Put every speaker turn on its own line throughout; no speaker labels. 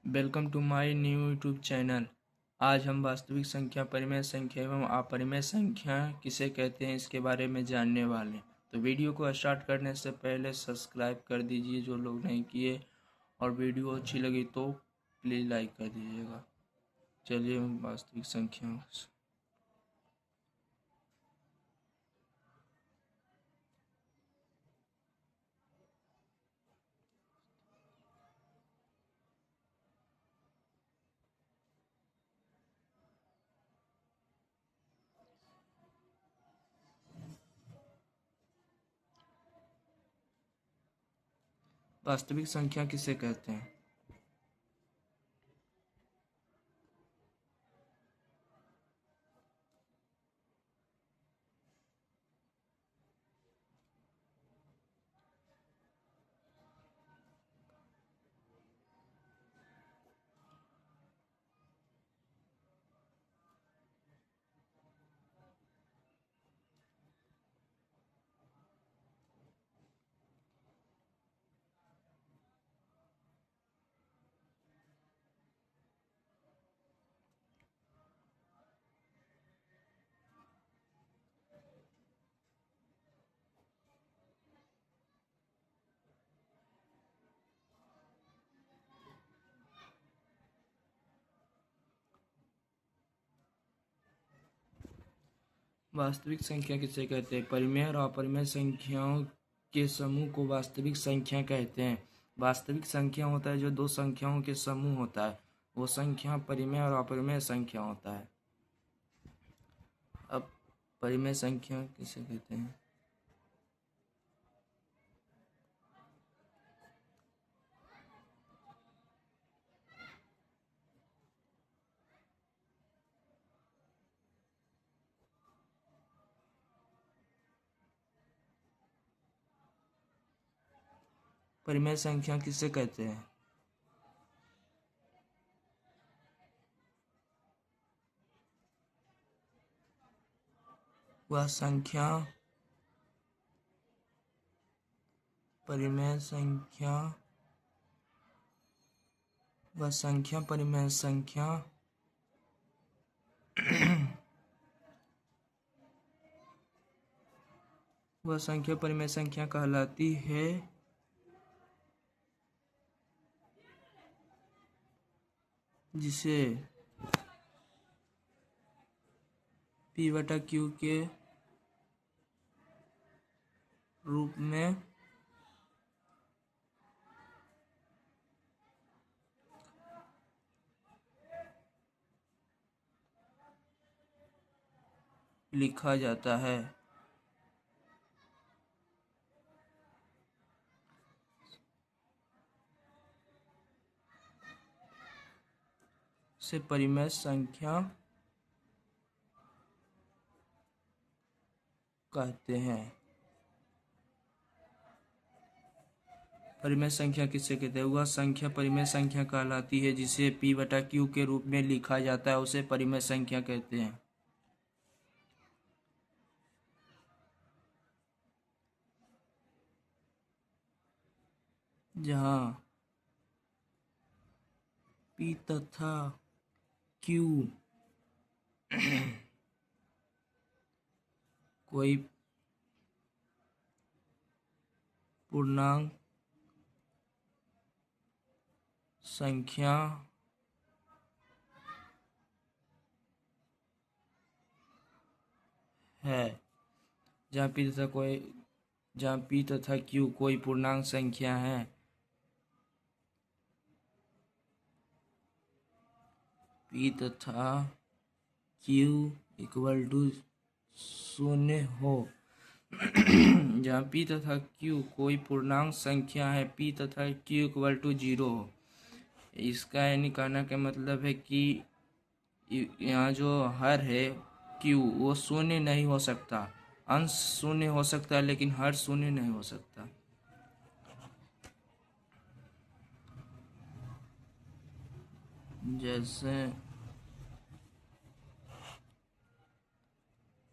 Welcome to my new YouTube channel. आज हम वास्तविक संख्या, परिमेय संख्या एवं अपरिमेय संख्या किसे कहते हैं इसके बारे में जानने वाले हैं। तो वीडियो को स्टार्ट करने से पहले सब्सक्राइब कर दीजिए जो लोग नहीं किए, और वीडियो अच्छी लगी तो प्लीज़ लाइक कर दीजिएगा। चलिए हम वास्तविक संख्या वास्तविक संख्या किसे कहते हैं। वास्तविक संख्या किसे कहते हैं। परिमेय और अपरिमेय संख्याओं के समूह को वास्तविक संख्या कहते हैं। वास्तविक संख्या होता है जो दो संख्याओं के समूह होता है, वो संख्या परिमेय और अपरिमेय संख्या होता है। अब परिमेय संख्या किसे कहते हैं। परिमेय संख्या किसे कहते हैं। वह संख्या परिमेय संख्या वह संख्या परिमेय संख्या वह संख्या परिमेय संख्या कहलाती है जिसे P/Q के रूप में लिखा जाता है। से परिमेय संख्या कहते हैं। परिमेय संख्या किसे कहते हैं। वह संख्या परिमेय संख्या कहलाती है जिसे P/Q के रूप में लिखा जाता है, उसे परिमेय संख्या कहते हैं। जहाँ P तथा Q कोई पूर्णांक संख्या है। जहाँ P तथा Q कोई पूर्णांक संख्या है, P तथा Q इक्वल टू 0 हो। जहाँ P तथा Q कोई पूर्णांक संख्या है, P तथा Q इक्वल टू 0 हो। इसका यानी कहना का मतलब है कि यहाँ जो हर है Q वो शून्य नहीं हो सकता। अंश शून्य हो सकता है लेकिन हर शून्य नहीं हो सकता। जैसे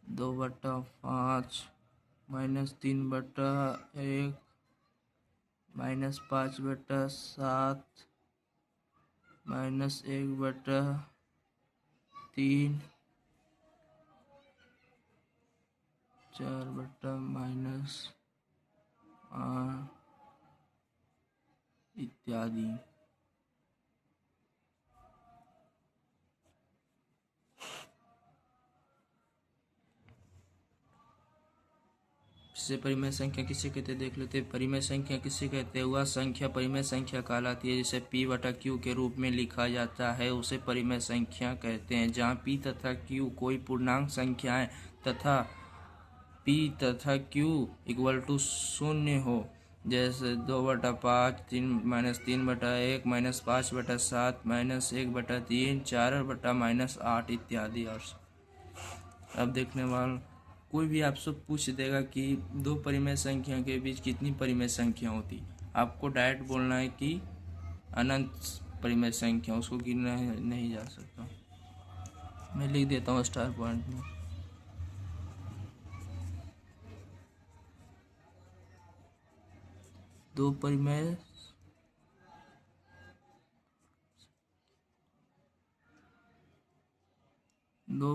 2/5 -3/1 -5/7 -1/3, 4/-8 इत्यादि। इससे परिमेय संख्या किसे कहते हैं देख लेते हैं। परिमेय संख्या किसे कहते हैं? वह संख्या परिमेय संख्या कहलाती है जिसे p/q के रूप में लिखा जाता है, उसे परिमेय संख्या कहते हैं। जहाँ p तथा q कोई पूर्णांक संख्याएं तथा p तथा q इक्वल टू 0 हो, जैसे 2/5, 3-1, -5/7, -1/3, 4/-8 इत्यादि। और अब देखने वाला कोई भी आपसे पूछ देगा कि दो परिमेय संख्या के बीच कितनी परिमेय संख्या होती, आपको डायरेक्ट बोलना है कि अनंत परिमेय संख्या, उसको गिनना नहीं जा सकता। मैं लिख देता हूँ स्टार पॉइंट में। दो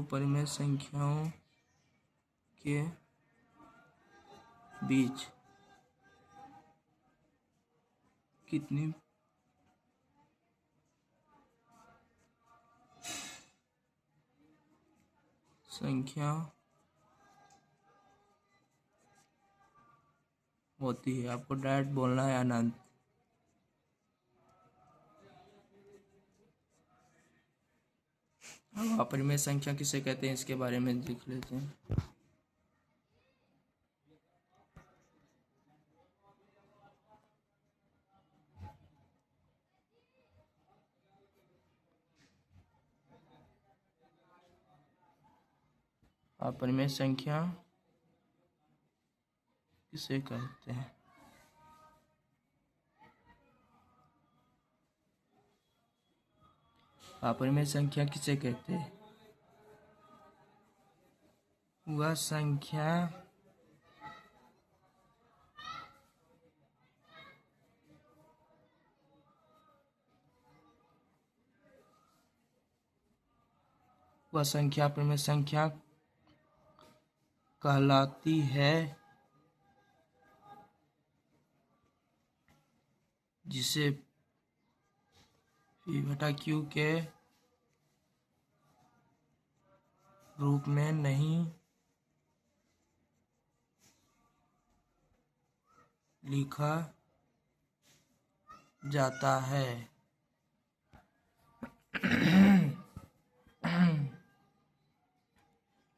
परिमेय संख्याओं के बीच कितनी संख्या होती है, आपको डायरेक्ट बोलना है अनंत। अब अपरिमेय संख्या किसे कहते हैं इसके बारे में देख लेते हैं। अपरिमेय संख्या किसे कहते हैं? अपरिमेय संख्या किसे कहते हैं? वह संख्या अपरिमेय संख्या कहलाती है जिसे p/q के रूप में नहीं लिखा जाता है।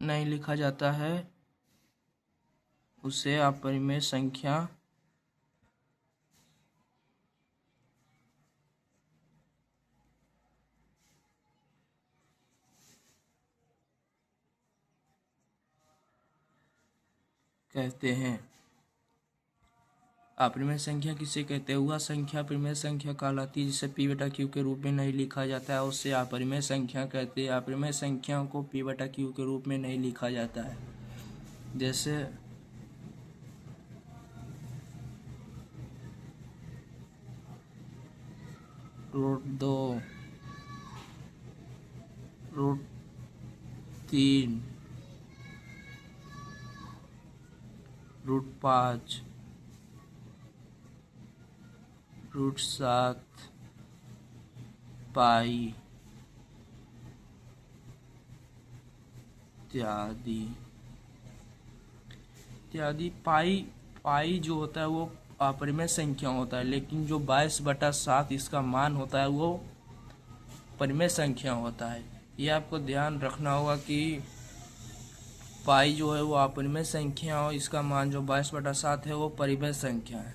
नहीं लिखा जाता है उसे अपरिमेय संख्या कहते हैं। अपरिमेय संख्या किसे कहते हैं? वह संख्या अपरिमेय संख्या कहलाती है जिसे p/q के रूप में नहीं लिखा जाता है, उससे अपरिमेय संख्या कहते हैं। अपरिमेय संख्या को p/q के रूप में नहीं लिखा जाता है, जैसे √2, √3, √5, √7, पाई इत्यादि। पाई जो होता है वो अपरिमेय संख्या होता है, लेकिन जो 22/7 इसका मान होता है वो परिमेय संख्या होता है। ये आपको ध्यान रखना होगा कि पाई जो है वो अपरिमेय संख्या और इसका मान जो 22/7 है वो परिमेय संख्या है।